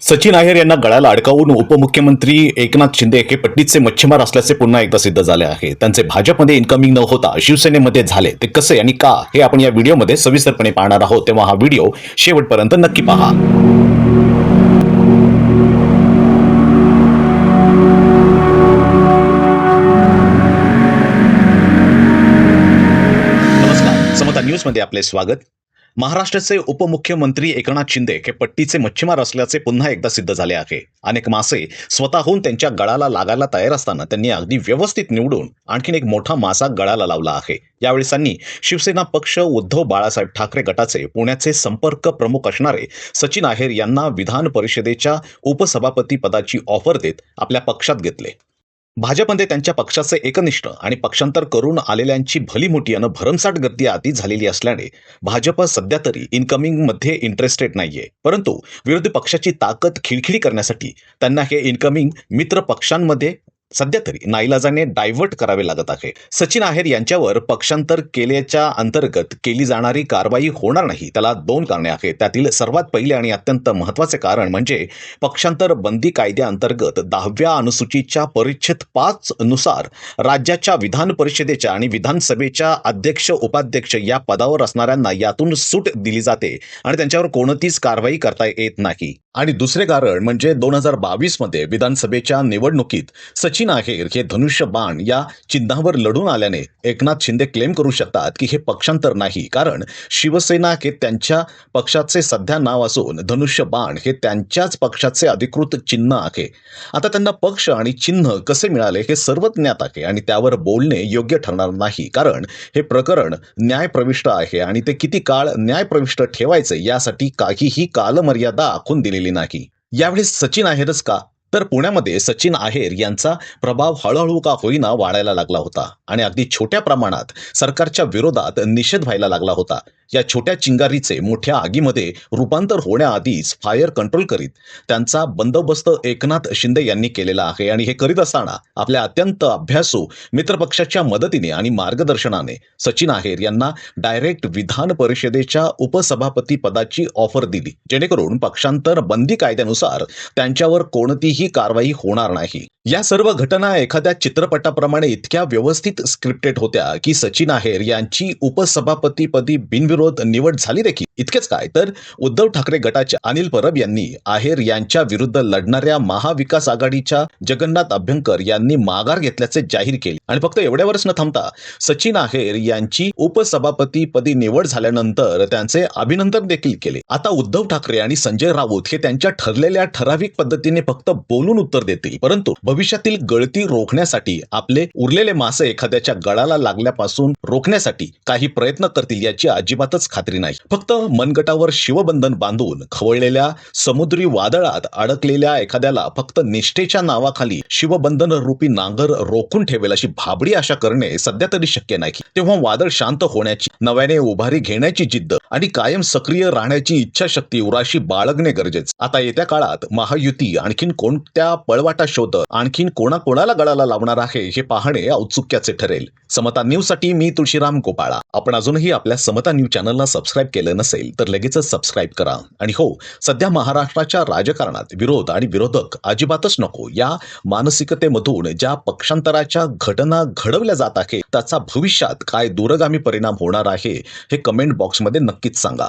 सचिन आहेर यांना गळाला अडकावून उपमुख्यमंत्री एकनाथ शिंदे हे पट्टीचे मच्छीमार असल्याचे पुन्हा एकदा सिद्ध झाले आहे. त्यांचे भाजपमध्ये इन्कमिंग न होता शिवसेनेमध्ये झाले ते कसे आणि का हे आपण या व्हिडिओमध्ये सविस्तरपणे पाहणार आहोत. तेव्हा हा व्हिडिओ शेवटपर्यंत नक्की पहा. नमस्कार, समता न्यूजमध्ये आपले स्वागत. महाराष्ट्राचे उपमुख्यमंत्री एकनाथ शिंदे हे पट्टीचे मच्छीमार असल्याचे पुन्हा एकदा सिद्ध झाले आहे. अनेक मासे स्वतःहून त्यांच्या गळाला लागायला तयार असताना त्यांनी अगदी व्यवस्थित निवडून आणखीन एक मोठा मासा गळाला लावला आहे. यावेळी त्यांनी शिवसेना पक्ष उद्धव बाळासाहेब ठाकरे गटाचे पुण्याचे संपर्क प्रमुख असणारे सचिन आहेर यांना विधान परिषदेच्या उपसभापती पदाची ऑफर देत आपल्या पक्षात घेतले. भाजपमध्ये त्यांच्या पक्षाचे एकनिष्ठ आणि पक्षांतर करून आलेल्यांची भली मोठी अन भरमसाठ गर्दी आधी झालेली असल्याने भाजप सध्या तरी इन्कमिंगमध्ये इंटरेस्टेड नाहीये. परंतु विरोधी पक्षाची ताकद खिळखिळी करण्यासाठी त्यांना हे इन्कमिंग मित्र पक्षांमध्ये सध्या तरी नाईलाजाने डायव्हर्ट करावे लागत आहे. सचिन आहेर यांच्यावर पक्षांतर केल्याच्या अंतर्गत केली जाणारी कारवाई होणार नाही. त्याला दोन कारणे आहेत. त्यातील सर्वात पहिले आणि अत्यंत महत्त्वाचे कारण म्हणजे पक्षांतर बंदी कायद्याअंतर्गत 10व्या अनुसूचीच्या परिच्छेद 5 नुसार राज्याच्या विधान परिषदेच्या आणि विधानसभेच्या अध्यक्ष उपाध्यक्ष या पदावर असणाऱ्यांना यातून सूट दिली जाते आणि त्यांच्यावर कोणतीच कारवाई करता येत नाही. आणि दुसरे कारण म्हणजे 2022 मध्ये विधानसभेच्या निवडणुकीत सचिन आहेर हे धनुष्य बाण या चिन्हावर लढून आल्याने एकनाथ शिंदे क्लेम करू शकतात की हे पक्षांतर नाही, कारण शिवसेना हे त्यांच्या पक्षाचे सध्या नाव असून धनुष्य बाण हे त्यांच्याच पक्षाचे अधिकृत चिन्ह आहे. आता त्यांना पक्ष आणि चिन्ह कसे मिळाले हे सर्व ज्ञात आहे आणि त्यावर बोलणे योग्य ठरणार नाही, कारण हे प्रकरण न्यायप्रविष्ट आहे आणि ते किती काळ न्यायप्रविष्ट ठेवायचे यासाठी काहीही कालमर्यादा आखून दिलेली नाही. यावेळेस सचिन आहेरच का, तर पुण्यामध्ये सचिन आहेर यांचा प्रभाव हळूहळू का होईना वाढायला लागला होता आणि अगदी छोट्या प्रमाणात सरकारच्या विरोधात निषेध व्हायला लागला होता. या छोट्या चिंगारीचे मोठ्या आगीमध्ये रूपांतर होण्याआधीच फायर कंट्रोल करीत त्यांचा बंदोबस्त एकनाथ शिंदे यांनी केलेला आहे आणि हे करीत असताना आपल्या अत्यंत अभ्यासू मित्रपक्षाच्या मदतीने आणि मार्गदर्शनाने सचिन आहेर यांना डायरेक्ट विधान परिषदेच्या उपसभापती पदाची ऑफर दिली, जेणेकरून पक्षांतर बंदी कायद्यानुसार त्यांच्यावर कोणतीही कारवाई होणार नाही. या सर्व घटना एखाद्या चित्रपटाप्रमाणे इतक्या व्यवस्थित स्क्रिप्टेड होत्या की सचिन आहेर यांची उपसभापतीपदी बिनविरोध निवड झाली देखील. इतकेच काय, तर उद्धव ठाकरे गटाच्या अनिल परब यांनी आहेर यांच्या विरुद्ध लढणाऱ्या महाविकास आघाडीच्या जगन्नाथ अभ्यंकर यांनी माघार घेतल्याचे जाहीर केले आणि फक्त एवढ्यावरच न थांबता सचिन आहेर यांची उपसभापतीपदी निवड झाल्यानंतर त्यांचे अभिनंदन देखील केले. आता उद्धव ठाकरे आणि संजय राऊत हे त्यांच्या ठरलेल्या ठराविक पद्धतीने फक्त बोलून उत्तर देतील, परंतु भविष्यातील गळती रोखण्यासाठी आपले उरलेले मासे एखाद्याच्या गळाला लागल्यापासून रोखण्यासाठी काही प्रयत्न करतील याची अजिबातच खात्री नाही. फक्त मनगटावर शिवबंधन बांधून खवळलेल्या समुद्री वादळात अडकलेल्या एखाद्याला फक्त निष्ठेच्या नावाखाली शिवबंधन रूपी नांगर रोखून ठेवेल अशी भाबडी आशा करणे सध्या तरी शक्य नाही. तेव्हा वादळ शांत होण्याची, नव्याने उभारी घेण्याची जिद्द आणि कायम सक्रिय राहण्याची इच्छाशक्ती उराशी बाळगणे गरजेचे. आता येत्या काळात महायुती आणखीन कोणत्या पळवाटा शोधत आणखीन कोणाकोणाला गळाला लावणार आहे हे पाहणे औत्सुक्याचे ठरेल. समता न्यूजसाठी मी तुळशीराम गोपाळा. आपण अजूनही आपल्या समता न्यूज चॅनलला सबस्क्राईब केलं नसेल तर लगेचच सबस्क्राईब करा. आणि हो, सध्या महाराष्ट्राच्या राजकारणात विरोध आणि विरोधक अजिबातच नको या मानसिकतेमधून ज्या पक्षांतराच्या घटना घडवल्या जात आहे त्याचा भविष्यात काय दूरगामी परिणाम होणार आहे हे कमेंट बॉक्समध्ये नक्कीच सांगा.